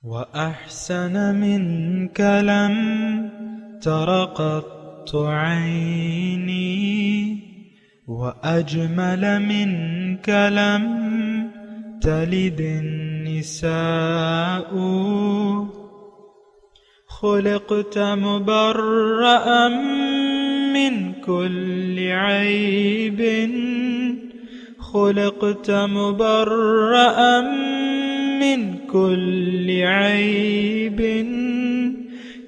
وأحسن منك لم تر قط عيني وأجمل منك لم تلد النساء خلقت مبرأ من كل عيب خلقت مبرأ من كل عيب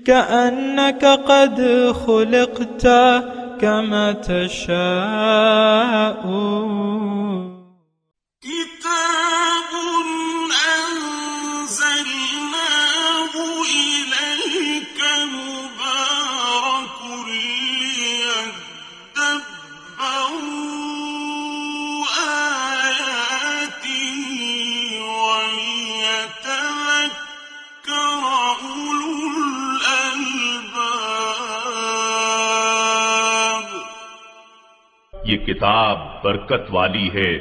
كأنك قد خلقت كما تشاء كتاب أنزلناه إليك مبارك ليدبروا آياته وليتذكر أولو الألباب۔ یہ کتاب برکت والی ہے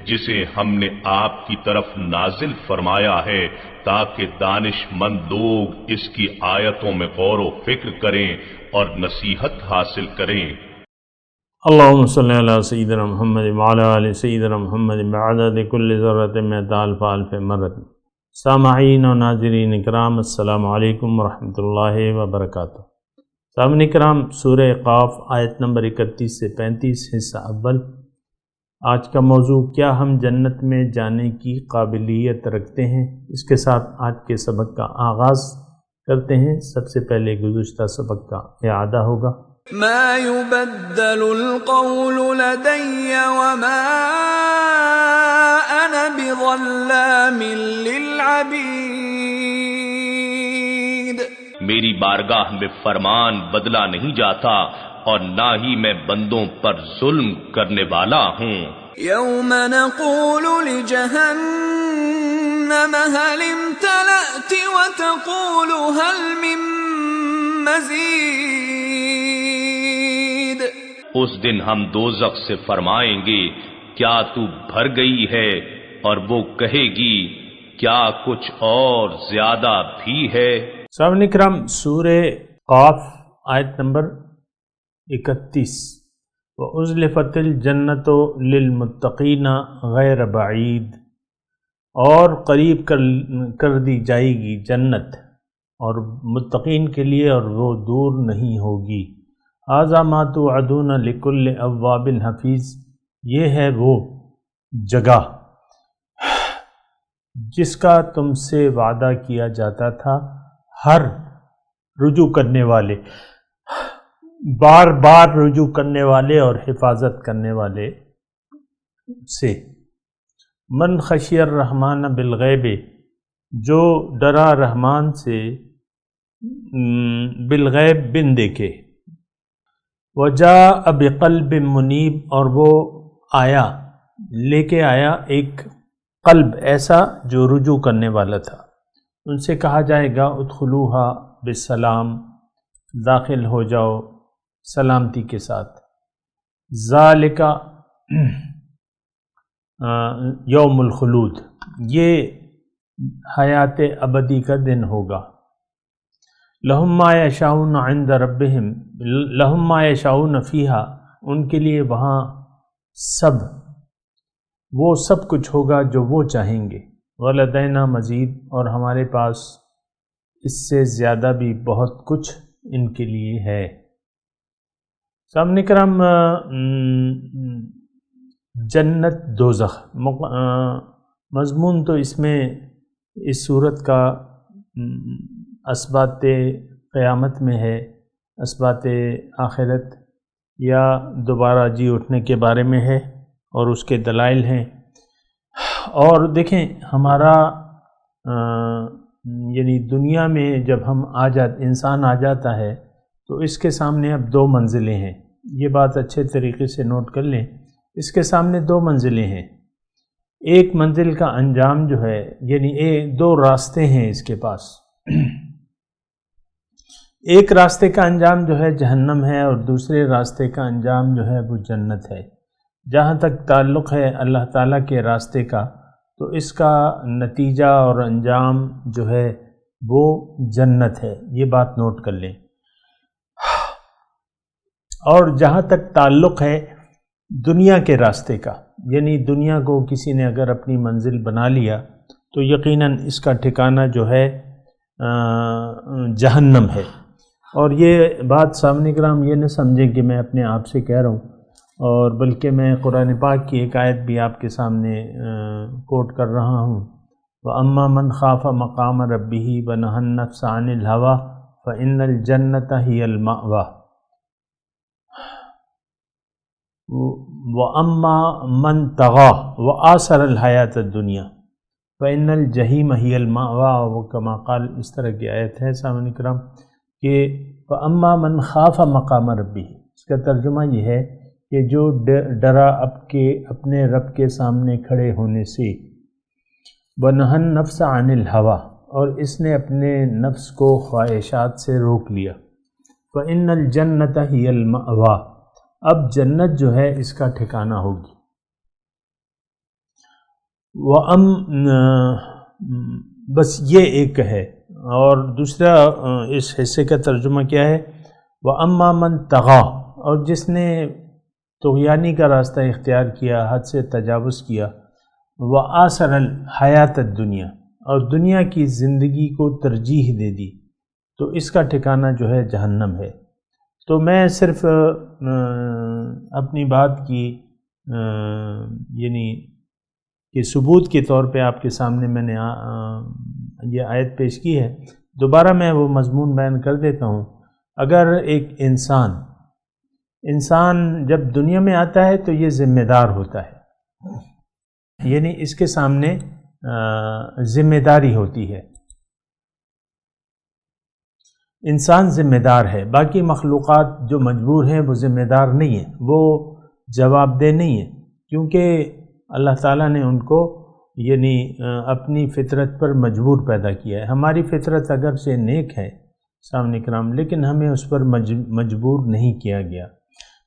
جسے ہم نے آپ کی طرف نازل فرمایا ہے تاکہ دانش مند لوگ اس کی آیتوں میں غور و فکر کریں اور نصیحت حاصل کریں۔ اللہم صلی علی سیدنا محمد وعلی آل سیدنا محمد بعدد کل ذرۃ مئۃ الف الف مرۃ۔ سامعین و ناظرین اکرام، السلام علیکم ورحمۃ اللہ وبرکاتہ۔ سامعین اکرام، سورہ قاف آیت نمبر 31 سے 35 حصہ اول۔ آج کا موضوع، کیا ہم جنت میں جانے کی قابلیت رکھتے ہیں؟ اس کے ساتھ آج کے سبق کا آغاز کرتے ہیں۔ سب سے پہلے گزشتہ سبق کا اعادہ ہوگا۔ ما يبدل القول لدي وما أنا بظلام للعبيد۔ میری بارگاہ میں فرمان بدلا نہیں جاتا اور نہ ہی میں بندوں پر ظلم کرنے والا ہوں۔ يوم نقول لجهنم هل امتلأت وتقول هل من مزيد۔ اس دن ہم دوزخ سے فرمائیں گے کیا تو بھر گئی ہے، اور وہ کہے گی کیا کچھ اور زیادہ بھی ہے۔ سامعین اکرام، سورہ قاف آیت نمبر 31۔ وَأُزْلِفَتِ الْجَنَّةُ لِلْمُتَّقِينَ غَيْرَ بَعِيدٍ، اور قریب کر دی جائے گی جنت اور متقین کے لیے، اور وہ دور نہیں ہوگی۔ هَذَا مَا تُوعَدُونَ لِكُلِّ أَوَّابٍ حَفِيظٍ، یہ ہے وہ جگہ جس کا تم سے وعدہ کیا جاتا تھا ہر رجوع کرنے والے، بار بار رجوع کرنے والے اور حفاظت کرنے والے سے۔ من خشی الرحمن بالغیب، جو ڈرا رحمان سے بالغیب بن دیکھے۔ وجاء بقلب منیب، اور وہ آیا لے کے آیا ایک قلب ایسا جو رجوع کرنے والا تھا۔ ان سے کہا جائے گا ادخلوہا بالسلام، داخل ہو جاؤ سلامتی کے ساتھ۔ ذالک یوم الخلود، یہ حیات ابدی کا دن ہوگا۔ لہم ما یشاؤون عند ربہم، لہم ما یشاؤون فیہا، ان کے لیے وہاں وہ سب کچھ ہوگا جو وہ چاہیں گے۔ ولدینا مزید، اور ہمارے پاس اس سے زیادہ بھی بہت کچھ ان کے لیے ہے۔ سامعین کرام، جنت دوزخ مضمون تو اس میں اس صورت کا اسبات قیامت میں ہے، اسبات آخرت یا دوبارہ جی اٹھنے کے بارے میں ہے، اور اس کے دلائل ہیں۔ اور دیکھیں، ہمارا یعنی دنیا میں جب انسان آ جاتا ہے تو اس کے سامنے اب دو منزلیں ہیں۔ یہ بات اچھے طریقے سے نوٹ کر لیں، اس کے سامنے دو منزلیں ہیں۔ ایک منزل کا انجام جو ہے، یعنی دو راستے ہیں اس کے پاس۔ ایک راستے کا انجام جو ہے جہنم ہے، اور دوسرے راستے کا انجام جو ہے وہ جنت ہے۔ جہاں تک تعلق ہے اللہ تعالیٰ کے راستے کا، تو اس کا نتیجہ اور انجام جو ہے وہ جنت ہے، یہ بات نوٹ کر لیں۔ اور جہاں تک تعلق ہے دنیا کے راستے کا، یعنی دنیا کو کسی نے اگر اپنی منزل بنا لیا تو یقیناً اس کا ٹھکانہ جو ہے جہنم ہے۔ اور یہ بات سامعین کرام یہ نہ سمجھیں کہ میں اپنے آپ سے کہہ رہا ہوں، اور بلکہ میں قرآن پاک کی ایک آیت بھی آپ کے سامنے کوٹ کر رہا ہوں، وَأَمَّا مَنْ خَافَ مَقَامَ رَبِّهِ وَنَهَى النَّفْسَ عَنِ الْهَوَىٰ فَإِنَّ الْجَنَّةَ هِيَ الْمَأْوَىٰ وَأَمَّا مَنْ طَغَىٰ وَآثَرَ الْحَيَاةَ الدُّنْيَا فَإِنَّ الْجَحِيمَ هِيَ الْمَأْوَىٰ، وہ کما قال اس طرح کی آیت ہے سامعین کرام کہ فَأَمَّا مَنْ خَافَ مَقَامَ رَبِّهِ، اس کا ترجمہ یہ ہے کہ جو ڈرا اپنے رب کے سامنے کھڑے ہونے سے، وَنَهَى النَّفْسَ عَنِ الْهَوَىٰ، اور اس نے اپنے نفس کو خواہشات سے روک لیا، فَإِنَّ الْجَنَّةَ هِيَ الْمَأْوَىٰ، اب جنت جو ہے اس کا ٹھکانہ ہوگی۔ بس یہ ایک ہے، اور دوسرا اس حصے کا ترجمہ کیا ہے، وَأَمَّا مَنْ طَغَىٰ، اور جس نے طغیانی کا راستہ اختیار کیا، حد سے تجاوز کیا، وَآثَرَ الْحَيَاةَ الدُّنْيَا، اور دنیا کی زندگی کو ترجیح دے دی، تو اس کا ٹھکانہ جو ہے جہنم ہے۔ تو میں صرف اپنی بات کی یعنی کہ ثبوت کے طور پہ آپ کے سامنے میں نے یہ آیت پیش کی ہے، دوبارہ میں وہ مضمون بیان کر دیتا ہوں۔ اگر ایک انسان جب دنیا میں آتا ہے تو یہ ذمہ دار ہوتا ہے، یعنی اس کے سامنے ذمہ داری ہوتی ہے، انسان ذمہ دار ہے، باقی مخلوقات جو مجبور ہیں وہ ذمہ دار نہیں ہیں، وہ جواب دہ نہیں ہیں، کیونکہ اللہ تعالیٰ نے ان کو یعنی اپنی فطرت پر مجبور پیدا کیا ہے۔ ہماری فطرت اگرچہ نیک ہے سامعین کرام، لیکن ہمیں اس پر مجبور نہیں کیا گیا۔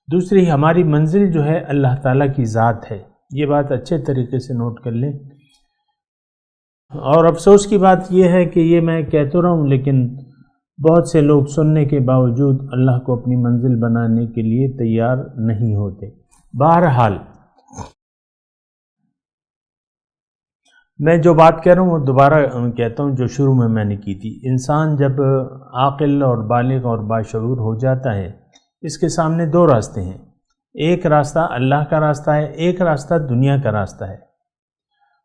دوسری، ہماری منزل جو ہے اللہ تعالیٰ کی ذات ہے، یہ بات اچھے طریقے سے نوٹ کر لیں۔ اور افسوس کی بات یہ ہے کہ یہ میں کہہ تو رہا ہوں، لیکن بہت سے لوگ سننے کے باوجود اللہ کو اپنی منزل بنانے کے لیے تیار نہیں ہوتے۔ بہرحال میں جو بات کہہ رہا ہوں وہ دوبارہ کہتا ہوں جو شروع میں نے کی تھی۔ انسان جب عاقل اور بالغ اور باشعور ہو جاتا ہے، اس کے سامنے دو راستے ہیں، ایک راستہ اللہ کا راستہ ہے، ایک راستہ دنیا کا راستہ ہے۔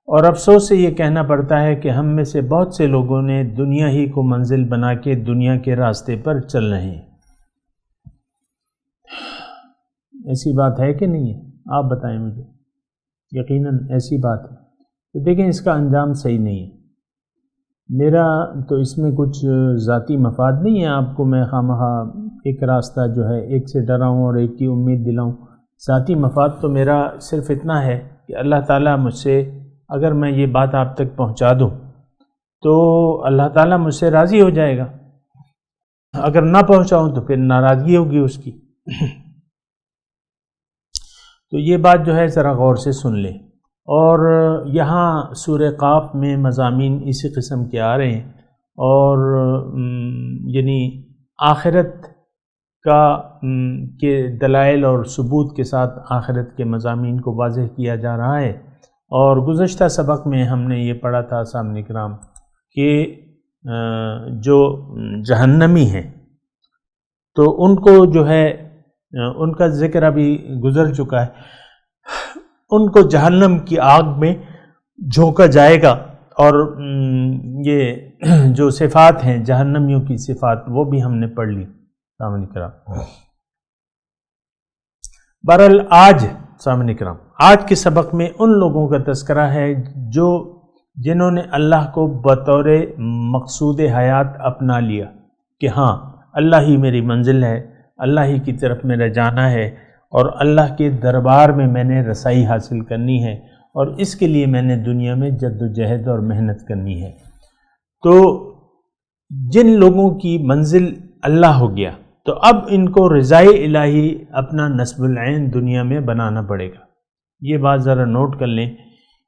اور افسوس سے یہ کہنا پڑتا ہے کہ ہم میں سے بہت سے لوگوں نے دنیا ہی کو منزل بنا کے دنیا کے راستے پر چل رہے ہیں۔ ایسی بات ہے کہ نہیں ہے؟ آپ بتائیں مجھے۔ یقیناً ایسی بات ہے۔ تو دیکھیں اس کا انجام صحیح نہیں ہے۔ میرا تو اس میں کچھ ذاتی مفاد نہیں ہے، آپ کو میں خواہاں ایک راستہ جو ہے ایک سے ڈراؤں اور ایک کی امید دلاؤں۔ ذاتی مفاد تو میرا صرف اتنا ہے کہ اللہ تعالیٰ مجھ سے، اگر میں یہ بات آپ تک پہنچا دوں تو اللہ تعالیٰ مجھ سے راضی ہو جائے گا، اگر نہ پہنچاؤں تو پھر ناراضگی ہوگی اس کی۔ تو یہ بات جو ہے ذرا غور سے سن لیں۔ اور یہاں سورہ قاف میں مضامین اسی قسم کے آ رہے ہیں، اور یعنی آخرت کے دلائل اور ثبوت کے ساتھ آخرت کے مضامین کو واضح کیا جا رہا ہے۔ اور گزشتہ سبق میں ہم نے یہ پڑھا تھا سامعین کرام کہ جو جہنمی ہیں تو ان کو جو ہے ان کا ذکر ابھی گزر چکا ہے، ان کو جہنم کی آگ میں جھونکا جائے گا، اور یہ جو صفات ہیں جہنمیوں کی صفات وہ بھی ہم نے پڑھ لی سامعین کرام۔ بہرحال آج سامعین کرام آج کے سبق میں ان لوگوں کا تذکرہ ہے جنہوں نے اللہ کو بطور مقصود حیات اپنا لیا کہ ہاں اللہ ہی میری منزل ہے، اللہ ہی کی طرف میرا جانا ہے، اور اللہ کے دربار میں میں نے رسائی حاصل کرنی ہے، اور اس کے لیے میں نے دنیا میں جد و جہد اور محنت کرنی ہے۔ تو جن لوگوں کی منزل اللہ ہو گیا تو اب ان کو رضائے الہی اپنا نصب العین دنیا میں بنانا پڑے گا۔ یہ بات ذرا نوٹ کر لیں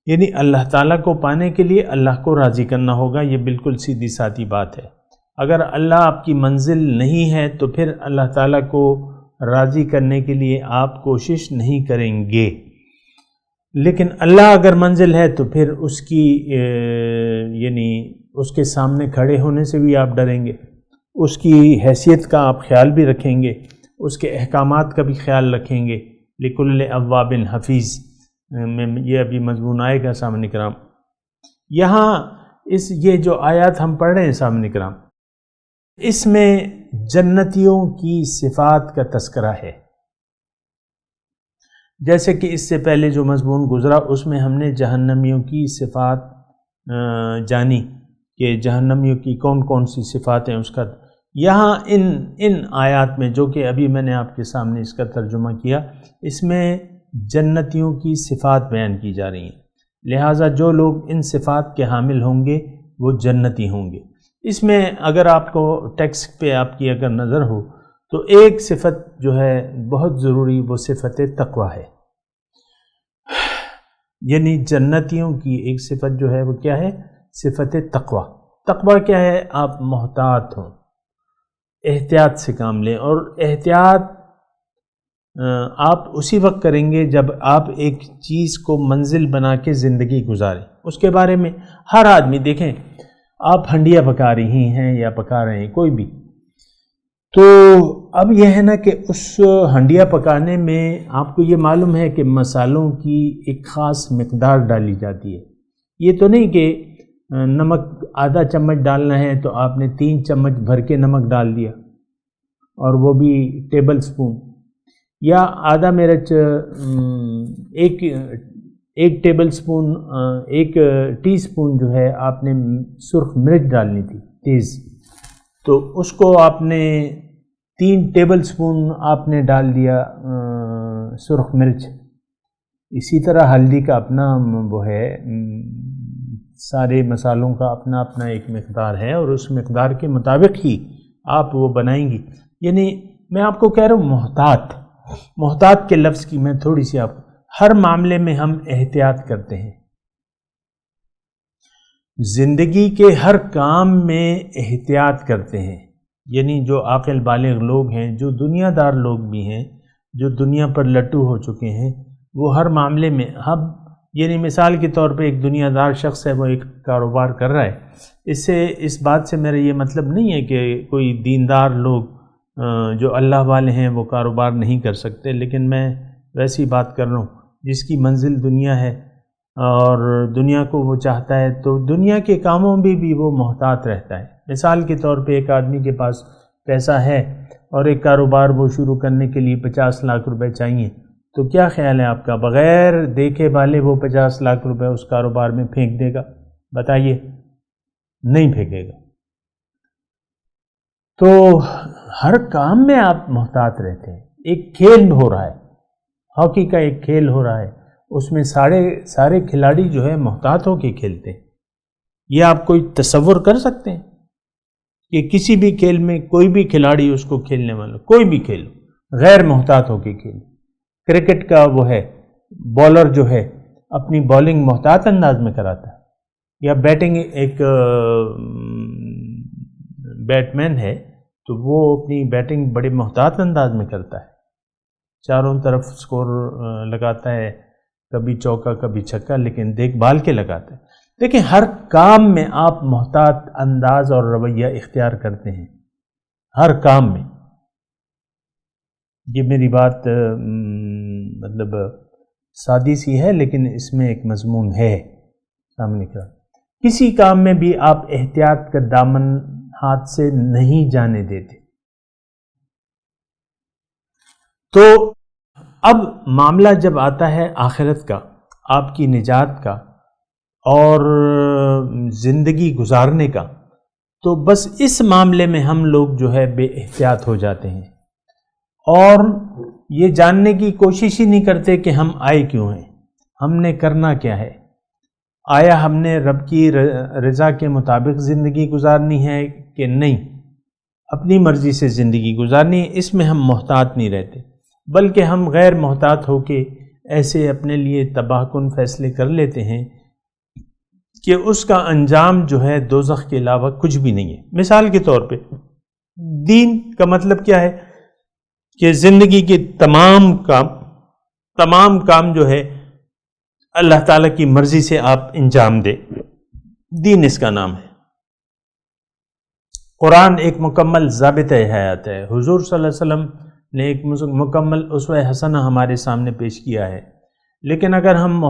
یعنی اللہ تعالیٰ کو پانے کے لیے اللہ کو راضی کرنا ہوگا، یہ بالکل سیدھی سادی بات ہے۔ اگر اللہ آپ کی منزل نہیں ہے تو پھر اللہ تعالیٰ کو راضی کرنے کے لیے آپ کوشش نہیں کریں گے، لیکن اللہ اگر منزل ہے تو پھر اس کی یعنی اس کے سامنے کھڑے ہونے سے بھی آپ ڈریں گے، اس کی حیثیت کا آپ خیال بھی رکھیں گے، اس کے احکامات کا بھی خیال رکھیں گے۔ لکل اواب حفیظ میں یہ ابھی مضمون آئے گا سامعین کرام۔ یہاں یہ جو آیات ہم پڑھ رہے ہیں سامعین کرام، اس میں جنتیوں کی صفات کا تذکرہ ہے۔ جیسے کہ اس سے پہلے جو مضمون گزرا اس میں ہم نے جہنمیوں کی صفات جانی کہ جہنمیوں کی کون کون سی صفات ہیں اس کا۔ یہاں ان آیات میں جو کہ ابھی میں نے آپ کے سامنے اس کا ترجمہ کیا، اس میں جنتیوں کی صفات بیان کی جا رہی ہیں، لہٰذا جو لوگ ان صفات کے حامل ہوں گے وہ جنتی ہوں گے۔ اس میں اگر آپ کو ٹیکسٹ پہ آپ کی اگر نظر ہو تو ایک صفت جو ہے بہت ضروری، وہ صفت تقویٰ ہے۔ یعنی جنتیوں کی ایک صفت جو ہے وہ کیا ہے؟ صفت تقویٰ۔ تقویٰ کیا ہے؟ آپ محتاط ہوں، احتیاط سے کام لیں، اور احتیاط آپ اسی وقت کریں گے جب آپ ایک چیز کو منزل بنا کے زندگی گزاریں۔ اس کے بارے میں ہر آدمی، دیکھیں آپ ہنڈیا پکا رہی ہیں یا پکا رہے ہیں کوئی بھی، تو اب یہ ہے نا کہ اس ہنڈیا پکانے میں آپ کو یہ معلوم ہے کہ مسالوں کی ایک خاص مقدار ڈالی جاتی ہے۔ یہ تو نہیں کہ نمک آدھا چمچ ڈالنا ہے تو آپ نے 3 چمچ بھر کے نمک ڈال دیا، اور وہ بھی ٹیبل سپون، یا آدھا مرچ ایک ٹیبل سپون، ایک ٹی سپون جو ہے آپ نے سرخ مرچ ڈالنی تھی تیز، تو اس کو آپ نے 3 ٹیبل سپون آپ نے ڈال دیا سرخ مرچ۔ اسی طرح ہلدی کا اپنا وہ ہے، سارے مسالوں کا اپنا اپنا ایک مقدار ہے، اور اس مقدار کے مطابق ہی آپ وہ بنائیں گی۔ یعنی میں آپ کو کہہ رہا ہوں محتاط کے لفظ کی میں تھوڑی سی آپ، ہر معاملے میں ہم احتیاط کرتے ہیں، زندگی کے ہر کام میں احتیاط کرتے ہیں۔ یعنی جو عاقل بالغ لوگ ہیں، جو دنیا دار لوگ بھی ہیں، جو دنیا پر لٹو ہو چکے ہیں، وہ ہر معاملے میں اب یعنی مثال کے طور پہ ایک دنیا دار شخص ہے، وہ ایک کاروبار کر رہا ہے، اس بات سے میرا یہ مطلب نہیں ہے کہ کوئی دیندار لوگ جو اللہ والے ہیں وہ کاروبار نہیں کر سکتے، لیکن میں ویسی بات کر رہا ہوں جس کی منزل دنیا ہے اور دنیا کو وہ چاہتا ہے، تو دنیا کے کاموں میں بھی وہ محتاط رہتا ہے۔ مثال کے طور پہ ایک آدمی کے پاس پیسہ ہے اور ایک کاروبار وہ شروع کرنے کے لیے 50 لاکھ روپے چاہیے، تو کیا خیال ہے آپ کا؟ بغیر دیکھے بھالے وہ 50 لاکھ روپے اس کاروبار میں پھینک دے گا؟ بتائیے، نہیں پھینکے گا۔ تو ہر کام میں آپ محتاط رہتے ہیں۔ ایک کھیل ہو رہا ہے، ہاکی کا ایک کھیل ہو رہا ہے، اس میں سارے کھلاڑی جو ہے محتاط ہو کے کھیلتے ہیں۔ یہ آپ کوئی تصور کر سکتے ہیں کہ کسی بھی کھیل میں کوئی بھی کھلاڑی اس کو کھیلنے والا، کوئی بھی کھیل غیر محتاط ہو کے کھیل؟ کرکٹ کا وہ ہے، بالر جو ہے اپنی بالنگ محتاط انداز میں کراتا ہے، یا بیٹنگ ایک بیٹمین ہے تو وہ اپنی بیٹنگ بڑے محتاط انداز میں کرتا ہے، چاروں طرف سکور لگاتا ہے، کبھی چوکا کبھی چھکا، لیکن دیکھ بھال کے لگاتا ہے۔ دیکھیں ہر کام میں آپ محتاط انداز اور رویہ اختیار کرتے ہیں، ہر کام میں۔ یہ میری بات مطلب سادی سی ہے، لیکن اس میں ایک مضمون ہے سامنے کا۔ کسی کام میں بھی آپ احتیاط کا دامن ہاتھ سے نہیں جانے دیتے۔ تو اب معاملہ جب آتا ہے آخرت کا، آپ کی نجات کا اور زندگی گزارنے کا، تو بس اس معاملے میں ہم لوگ جو ہے بے احتیاط ہو جاتے ہیں، اور یہ جاننے کی کوشش ہی نہیں کرتے کہ ہم آئے کیوں ہیں، ہم نے کرنا کیا ہے، آیا ہم نے رب کی رضا کے مطابق زندگی گزارنی ہے کہ نہیں، اپنی مرضی سے زندگی گزارنی ہے۔ اس میں ہم محتاط نہیں رہتے، بلکہ ہم غیر محتاط ہو کے ایسے اپنے لیے تباہ کن فیصلے کر لیتے ہیں کہ اس کا انجام جو ہے دوزخ کے علاوہ کچھ بھی نہیں ہے۔ مثال کے طور پہ دین کا مطلب کیا ہے کہ زندگی کے تمام کام جو ہے اللہ تعالیٰ کی مرضی سے آپ انجام دیں، دین اس کا نام ہے۔ قرآن ایک مکمل ضابطۂ حیات ہے، حضور صلی اللہ علیہ وسلم نے ایک مکمل اسوہ حسنہ ہمارے سامنے پیش کیا ہے۔ لیکن اگر ہم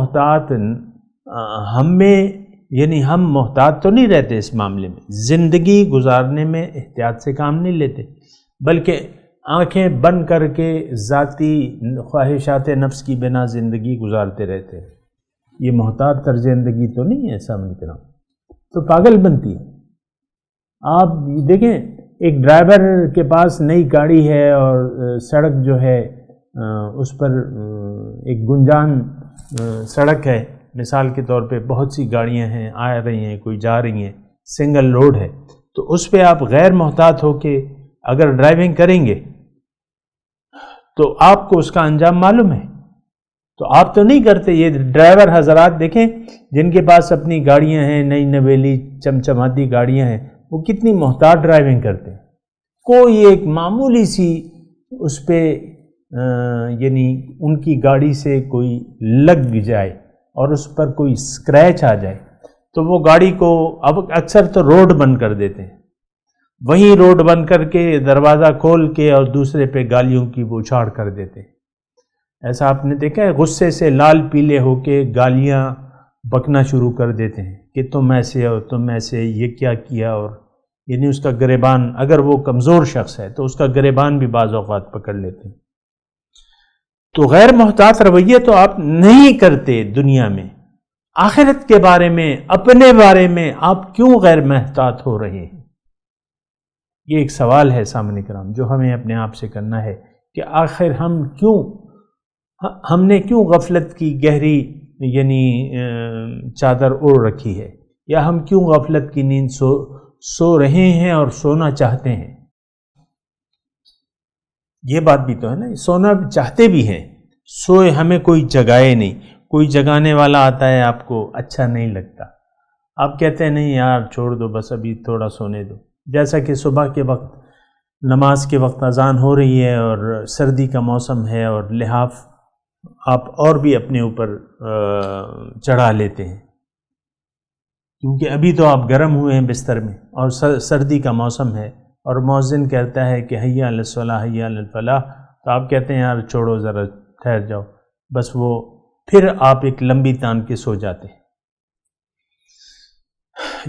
ہم محتاط تو نہیں رہتے اس معاملے میں، زندگی گزارنے میں احتیاط سے کام نہیں لیتے، بلکہ آنکھیں بند کر کے ذاتی خواہشات نفس کی بنا زندگی گزارتے رہتے ہیں۔ یہ محتاط طرز زندگی تو نہیں ہے سامنے کرام، تو پاگل بنتی ہے۔ آپ دیکھیں ایک ڈرائیور کے پاس نئی گاڑی ہے اور سڑک جو ہے اس پر ایک گنجان سڑک ہے، مثال کے طور پہ بہت سی گاڑیاں ہیں، آ رہی ہیں، کوئی جا رہی ہیں، سنگل روڈ ہے، تو اس پہ آپ غیر محتاط ہو کے اگر ڈرائیونگ کریں گے تو آپ کو اس کا انجام معلوم ہے، تو آپ تو نہیں کرتے۔ یہ ڈرائیور حضرات دیکھیں جن کے پاس اپنی گاڑیاں ہیں، نئی نویلی چمچماتی گاڑیاں ہیں، وہ کتنی محتاط ڈرائیونگ کرتے ہیں۔ کوئی ایک معمولی سی اس پہ یعنی ان کی گاڑی سے کوئی لگ جائے اور اس پر کوئی اسکریچ آ جائے تو وہ گاڑی کو اب اکثر تو روڈ بند کر دیتے ہیں، وہیں روڈ بند کر کے دروازہ کھول کے اور دوسرے پہ گالیوں کی بوچھاڑ کر دیتے ہیں۔ ایسا آپ نے دیکھا ہے؟ غصے سے لال پیلے ہو کے گالیاں بکنا شروع کر دیتے ہیں کہ تم ایسے ہو، تم ایسے، یہ کیا کیا، اور یعنی اس کا گریبان، اگر وہ کمزور شخص ہے تو اس کا گریبان بھی بعض اوقات پکڑ لیتے ہیں۔ تو غیر محتاط رویے تو آپ نہیں کرتے دنیا میں، آخرت کے بارے میں، اپنے بارے میں آپ کیوں غیر محتاط ہو رہے ہیں؟ یہ ایک سوال ہے سامنے کرام جو ہمیں اپنے آپ سے کرنا ہے کہ آخر ہم نے کیوں غفلت کی گہری یعنی چادر اوڑھ رکھی ہے، یا ہم کیوں غفلت کی نیند سو رہے ہیں اور سونا چاہتے ہیں؟ یہ بات بھی تو ہے نا، سونا چاہتے بھی ہیں، سوئے ہمیں کوئی جگائے نہیں، کوئی جگانے والا آتا ہے آپ کو اچھا نہیں لگتا، آپ کہتے ہیں نہیں یار چھوڑ دو، بس ابھی تھوڑا سونے دو۔ جیسا کہ صبح کے وقت نماز کے وقت اذان ہو رہی ہے اور سردی کا موسم ہے اور لحاف آپ اور بھی اپنے اوپر چڑھا لیتے ہیں کیونکہ ابھی تو آپ گرم ہوئے ہیں بستر میں اور سردی کا موسم ہے، اور مؤذن کہتا ہے کہ حی علی الصلاۃ حی علی الفلاح، تو آپ کہتے ہیں یار چھوڑو ذرا ٹھہر جاؤ، بس وہ پھر آپ ایک لمبی تان کے سو جاتے ہیں۔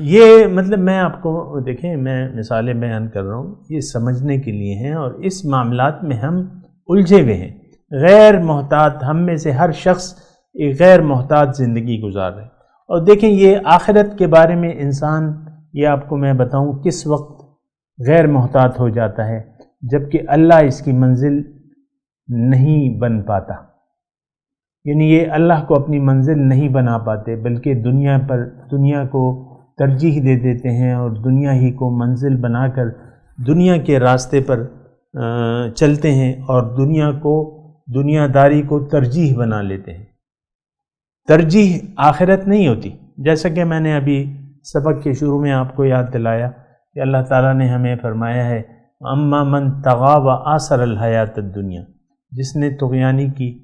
یہ مطلب میں آپ کو دیکھیں، میں مثالیں بیان کر رہا ہوں، یہ سمجھنے کے لیے ہیں، اور اس معاملات میں ہم الجھے ہوئے ہیں۔ غیر محتاط، ہم میں سے ہر شخص ایک غیر محتاط زندگی گزار رہے ہیں۔ اور دیکھیں یہ آخرت کے بارے میں انسان، یہ آپ کو میں بتاؤں کس وقت غیر محتاط ہو جاتا ہے، جبکہ اللہ اس کی منزل نہیں بن پاتا، یعنی یہ اللہ کو اپنی منزل نہیں بنا پاتے، بلکہ دنیا کو ترجیح دے دیتے ہیں اور دنیا ہی کو منزل بنا کر دنیا کے راستے پر چلتے ہیں اور دنیا داری کو ترجیح بنا لیتے ہیں۔ ترجیح آخرت نہیں ہوتی، جیسا کہ میں نے ابھی سبق کے شروع میں آپ کو یاد دلایا کہ اللہ تعالیٰ نے ہمیں فرمایا ہے اما من طغی و آثر الحیات الدنیا، جس نے طغیانی کی،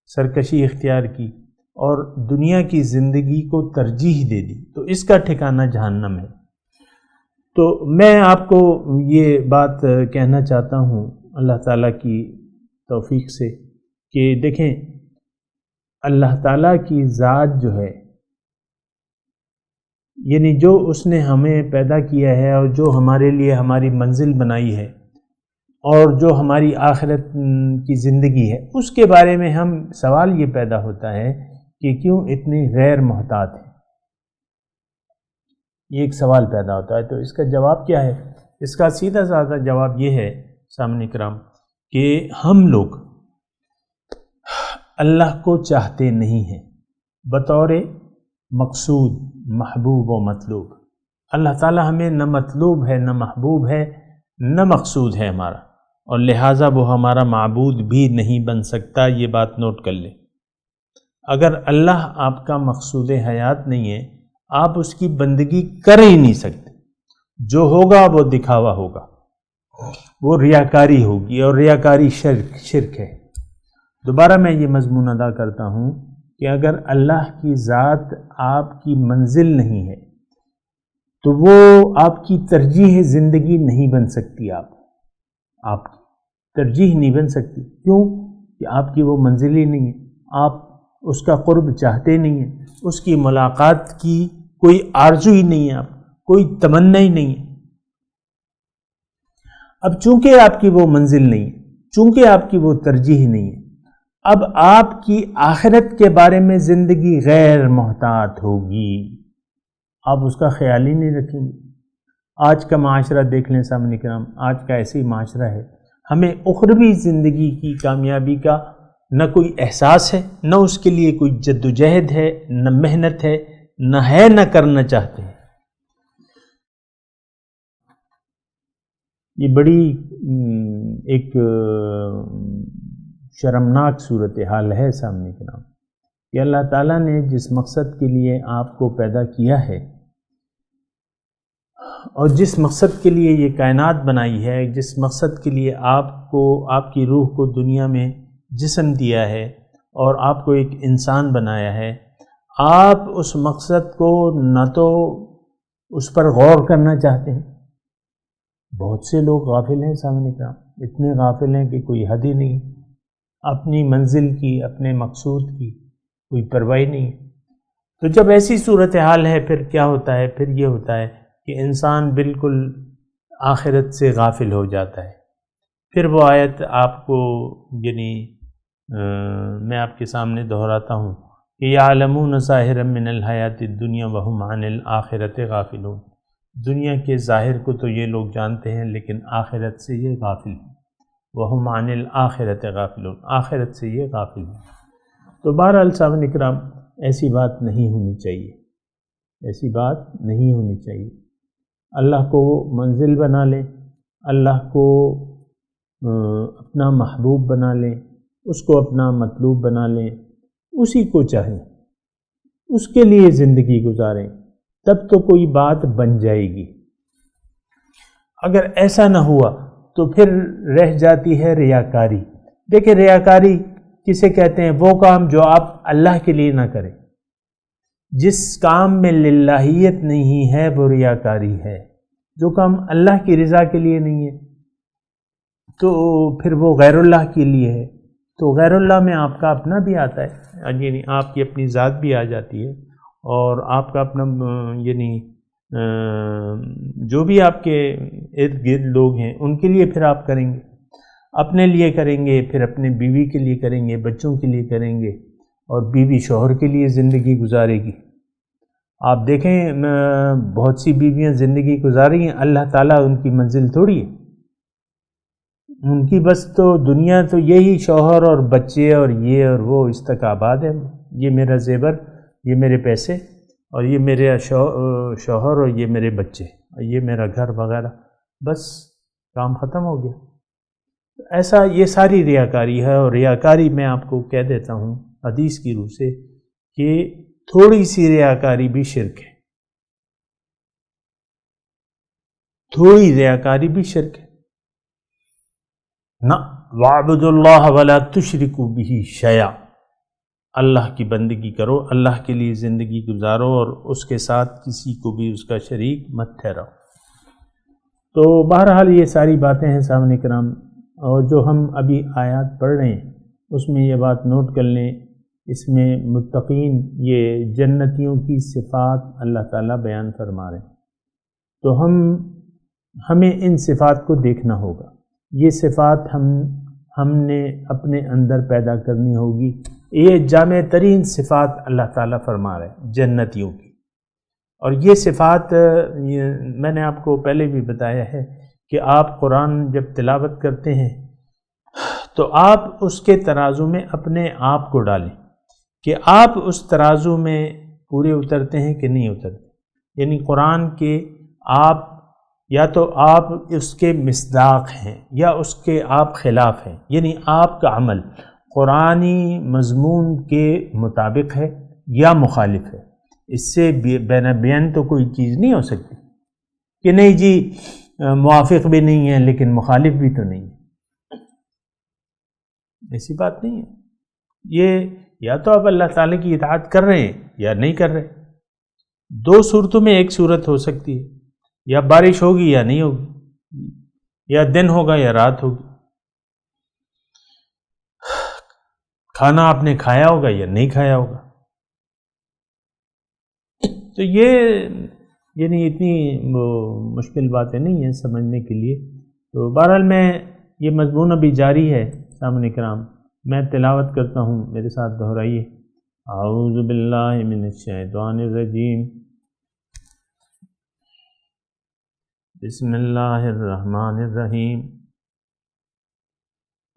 سرکشی اختیار کی اور دنیا کی زندگی کو ترجیح دے دی، تو اس کا ٹھکانہ جہنم ہے۔ تو میں آپ کو یہ بات کہنا چاہتا ہوں اللہ تعالیٰ کی توفیق سے کہ دیکھیں اللہ تعالیٰ کی ذات جو ہے، یعنی جو اس نے ہمیں پیدا کیا ہے اور جو ہمارے لیے ہماری منزل بنائی ہے اور جو ہماری آخرت کی زندگی ہے، اس کے بارے میں ہم سوال یہ پیدا ہوتا ہے کہ کیوں اتنے غیر محتاط ہیں؟ یہ ایک سوال پیدا ہوتا ہے، تو اس کا جواب کیا ہے؟ اس کا سیدھا سادہ جواب یہ ہے سامنے کرام کہ ہم لوگ اللہ کو چاہتے نہیں ہیں بطور مقصود، محبوب و مطلوب۔ اللہ تعالیٰ ہمیں نہ مطلوب ہے، نہ محبوب ہے، نہ مقصود ہے ہمارا، اور لہٰذا وہ ہمارا معبود بھی نہیں بن سکتا۔ یہ بات نوٹ کر لیں، اگر اللہ آپ کا مقصود حیات نہیں ہے، آپ اس کی بندگی کر ہی نہیں سکتے. جو ہوگا وہ دکھاوا ہوگا، وہ ریاکاری ہوگی، اور ریاکاری شرک ہے. دوبارہ میں یہ مضمون ادا کرتا ہوں کہ اگر اللہ کی ذات آپ کی منزل نہیں ہے تو وہ آپ کی ترجیح زندگی نہیں بن سکتی. آپ کی ترجیح نہیں بن سکتی. کیوں؟ کہ آپ کی وہ منزل ہی نہیں ہے، آپ اس کا قرب چاہتے نہیں ہیں، اس کی ملاقات کی کوئی آرزو ہی نہیں ہے، آپ کوئی تمنا ہی نہیں ہے. اب چونکہ آپ کی وہ منزل نہیں ہے، چونکہ آپ کی وہ ترجیح نہیں ہے، اب آپ کی آخرت کے بارے میں زندگی غیر محتاط ہوگی، آپ اس کا خیال ہی نہیں رکھیں گے. آج کا معاشرہ دیکھ لیں سامنے کرام، آج کا ایسے ہی معاشرہ ہے. ہمیں اخروی زندگی کی کامیابی کا نہ کوئی احساس ہے، نہ اس کے لیے کوئی جد و جہد ہے، نہ محنت ہے، نہ کرنا چاہتے ہیں. یہ بڑی ایک شرمناک صورتحال ہے سامنے کے نام کہ اللہ تعالیٰ نے جس مقصد کے لیے آپ کو پیدا کیا ہے اور جس مقصد کے لیے یہ کائنات بنائی ہے، جس مقصد کے لیے آپ کو، آپ کی روح کو دنیا میں جسم دیا ہے اور آپ کو ایک انسان بنایا ہے، آپ اس مقصد کو نہ تو اس پر غور کرنا چاہتے ہیں. بہت سے لوگ غافل ہیں سامنے کا، اتنے غافل ہیں کہ کوئی حد ہی نہیں. اپنی منزل کی، اپنے مقصود کی کوئی پرواہ نہیں. تو جب ایسی صورتحال ہے پھر کیا ہوتا ہے؟ پھر یہ ہوتا ہے کہ انسان بالکل آخرت سے غافل ہو جاتا ہے. پھر وہ آیت آپ کو یعنی میں آپ کے سامنے دہراتا ہوں کہ یعلمون ظاہرا من الحیات الدنیا وہم عن الآخرۃ غافلون. دنیا کے ظاہر کو تو یہ لوگ جانتے ہیں لیکن آخرت سے یہ غافل ہیں. وہم عن الآخرۃ غافلون، آخرت سے یہ غافل ہیں. تو بہرحال سامعین اکرام، ایسی بات نہیں ہونی چاہیے، ایسی بات نہیں ہونی چاہیے. اللہ کو منزل بنا لیں، اللہ کو اپنا محبوب بنا لیں، اس کو اپنا مطلوب بنا لیں، اسی کو چاہیں، اس کے لیے زندگی گزاریں، تب تو کوئی بات بن جائے گی. اگر ایسا نہ ہوا تو پھر رہ جاتی ہے ریاکاری. دیکھیں ریاکاری کسے کہتے ہیں؟ وہ کام جو آپ اللہ کے لیے نہ کریں. جس کام میں للہیت نہیں ہے وہ ریاکاری ہے. جو کام اللہ کی رضا کے لیے نہیں ہے تو پھر وہ غیر اللہ کے لیے ہے. تو غیر اللہ میں آپ کا اپنا بھی آتا ہے، یعنی آپ کی اپنی ذات بھی آ جاتی ہے، اور آپ کا اپنا یعنی جو بھی آپ کے ارد گرد لوگ ہیں ان کے لیے پھر آپ کریں گے، اپنے لیے کریں گے، پھر اپنے بیوی کے لیے کریں گے، بچوں کے لیے کریں گے، اور بیوی شوہر کے لیے زندگی گزارے گی. آپ دیکھیں بہت سی بیویاں زندگی گزار رہی ہیں، اللہ تعالیٰ ان کی منزل تھوڑی ہے. ان کی بس تو دنیا تو یہی شوہر اور بچے اور یہ اور وہ، اس تک آباد ہے. یہ میرا زیور، یہ میرے پیسے، اور یہ میرے شوہر، اور یہ میرے بچے، اور یہ میرا گھر وغیرہ، بس کام ختم ہو گیا. ایسا یہ ساری ریاکاری ہے. اور ریاکاری میں آپ کو کہہ دیتا ہوں حدیث کی روح سے کہ تھوڑی سی ریاکاری بھی شرک ہے، تھوڑی ریاکاری بھی شرک ہے. نہ وَاعْبُدُوا اللَّهَ وَلَا تُشْرِكُوا بِهِ شَيْئًا، اللہ کی بندگی کرو، اللہ کے لیے زندگی گزارو، اور اس کے ساتھ کسی کو بھی اس کا شریک مت ٹھہراؤ. تو بہرحال یہ ساری باتیں ہیں سامنے کرام، اور جو ہم ابھی آیات پڑھ رہے ہیں اس میں یہ بات نوٹ کر لیں، اس میں متقین، یہ جنتیوں کی صفات اللہ تعالیٰ بیان فرما رہے ہیں. تو ہمیں ان صفات کو دیکھنا ہوگا. یہ صفات ہم نے اپنے اندر پیدا کرنی ہوگی. یہ جامع ترین صفات اللہ تعالیٰ فرما رہے ہیں جنتیوں کی. اور یہ صفات میں نے آپ کو پہلے بھی بتایا ہے کہ آپ قرآن جب تلاوت کرتے ہیں تو آپ اس کے ترازو میں اپنے آپ کو ڈالیں کہ آپ اس ترازو میں پورے اترتے ہیں کہ نہیں اترتے. یعنی قرآن کے آپ یا تو آپ اس کے مصداق ہیں یا اس کے آپ خلاف ہیں، یعنی آپ کا عمل قرآنی مضمون کے مطابق ہے یا مخالف ہے. اس سے بین بین تو کوئی چیز نہیں ہو سکتی کہ نہیں جی موافق بھی نہیں ہے لیکن مخالف بھی تو نہیں ہے، ایسی بات نہیں ہے۔ یہ یا تو آپ اللہ تعالیٰ کی اطاعت کر رہے ہیں یا نہیں کر رہے۔ دو صورتوں میں ایک صورت ہو سکتی ہے، یا بارش ہوگی یا نہیں ہوگی، یا دن ہوگا یا رات ہوگی، کھانا آپ نے کھایا ہوگا یا نہیں کھایا ہوگا۔ تو یہ یعنی اتنی مشکل باتیں نہیں ہیں سمجھنے کے لیے۔ تو بہرحال میں یہ مضمون ابھی جاری ہے سامعین کرام، میں تلاوت کرتا ہوں، میرے ساتھ دہرائیے۔ اعوذ باللہ من الشیطان الرجیم، بسم اللہ الرحمن الرحیم۔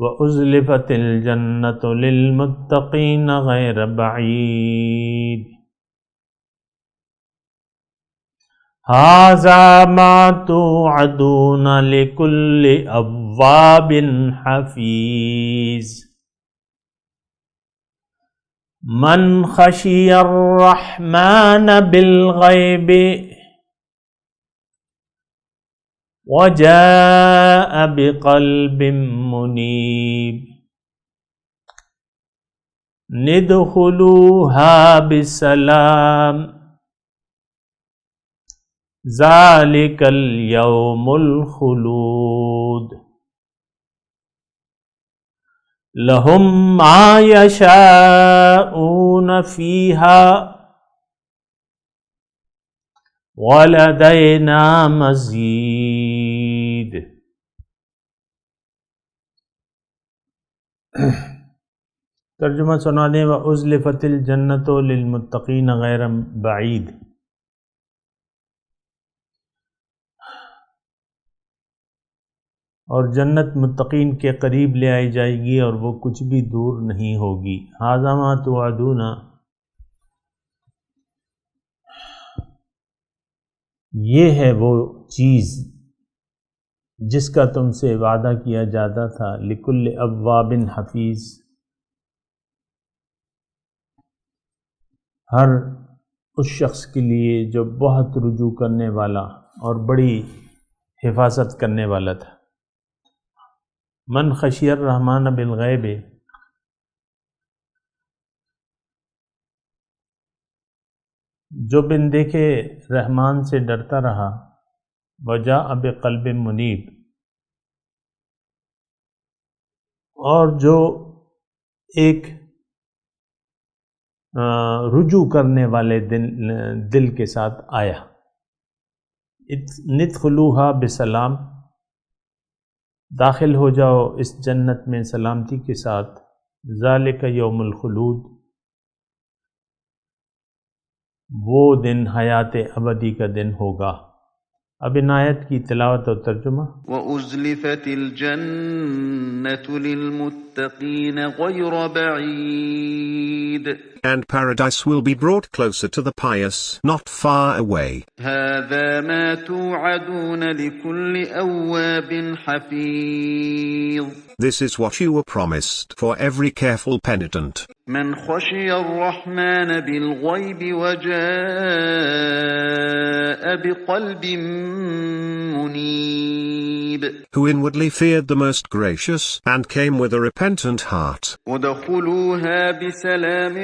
وَأُزْلِفَتِ الْجَنَّةُ لِلْمُتَّقِينَ غَيْرَ بَعِيدٍ هَذَا مَا تُوعَدُونَ لِكُلِّ أَوَّابٍ حَفِيظٍ مَنْ خَشِيَ الرَّحْمَنَ بِالْغَيْبِ وَجَاءَ بِقَلْبٍ مُنِيبٍ ادْخُلُوهَا بِسَلَامٍ ذَلِكَ الْيَوْمُ الْخُلُودُ لَهُمْ مَا يَشَاءُونَ فِيهَا وَلَدَيْنَا مَزِيدٌ۔ ترجمہ سنا دیں۔ وَأُزْلِفَتِ الْجَنَّةُ لِلْمُتَّقِينَ غَيْرَ بَعِيدٍ، اور جنت متقین کے قریب لے آئی جائے گی اور وہ کچھ بھی دور نہیں ہوگی۔ ھذا ما توعدون، یہ ہے وہ چیز جس کا تم سے وعدہ کیا جاتا تھا۔ لکل اواب حفیظ، ہر اس شخص کے لیے جو بہت رجوع کرنے والا اور بڑی حفاظت کرنے والا تھا۔ من خشی الرحمن بالغیب، جو بن دیکھے رحمان سے ڈرتا رہا۔ وجاء بقلب منیب، اور جو ایک رجوع کرنے والے دل کے ساتھ آیا۔ ندخلوها بسلام، داخل ہو جاؤ اس جنت میں سلامتی کے ساتھ۔ ذالک یوم الخلود، وہ دن حیات ابدی کا دن ہوگا۔ اب ان آیت کی تلاوت اور ترجمہ۔ وَأُزْلِفَتِ الْجَنَّةُ لِلْمُتَّقِينَ غَيْرَ بَعِيدٍ And paradise will be brought closer to the pious, not far away. هَذَا مَا تُوعَدُونَ لِكُلِّ أَوَّابٍ حَفِيظٍ This is what you were promised for every careful penitent. مَنْ خَشِيَ الرَّحْمَنَ بِالْغَيْبِ وَجَاءَ بِقَلْبٍ مُنِيبٍ Who inwardly feared the most gracious and came with a repentant heart. وَادْخُلُوهَا بِسَلَامٍ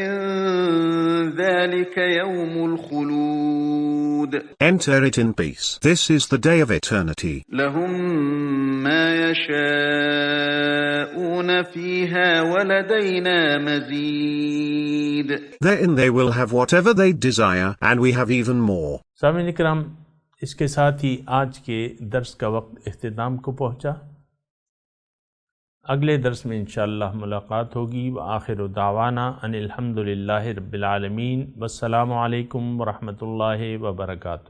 ذَلِكَ يَوْمُ الْخُلُودِ Enter it in peace. This is the day of eternity. لَهُمْ مَا يَشَاءُونَ فِيهَا وَلَدَيْنَا مَزِيدٌ Therein they will have whatever they desire, and we have even more. سامعین کرام، اس کے ساتھ ہی آج کے درس کا وقت اختتام کو پہنچا۔ اگلے درس میں انشاءاللہ ملاقات ہوگی۔ وآخر دعوانا ان الحمدللہ رب العالمین، والسلام علیکم ورحمۃ اللہ وبرکاتہ۔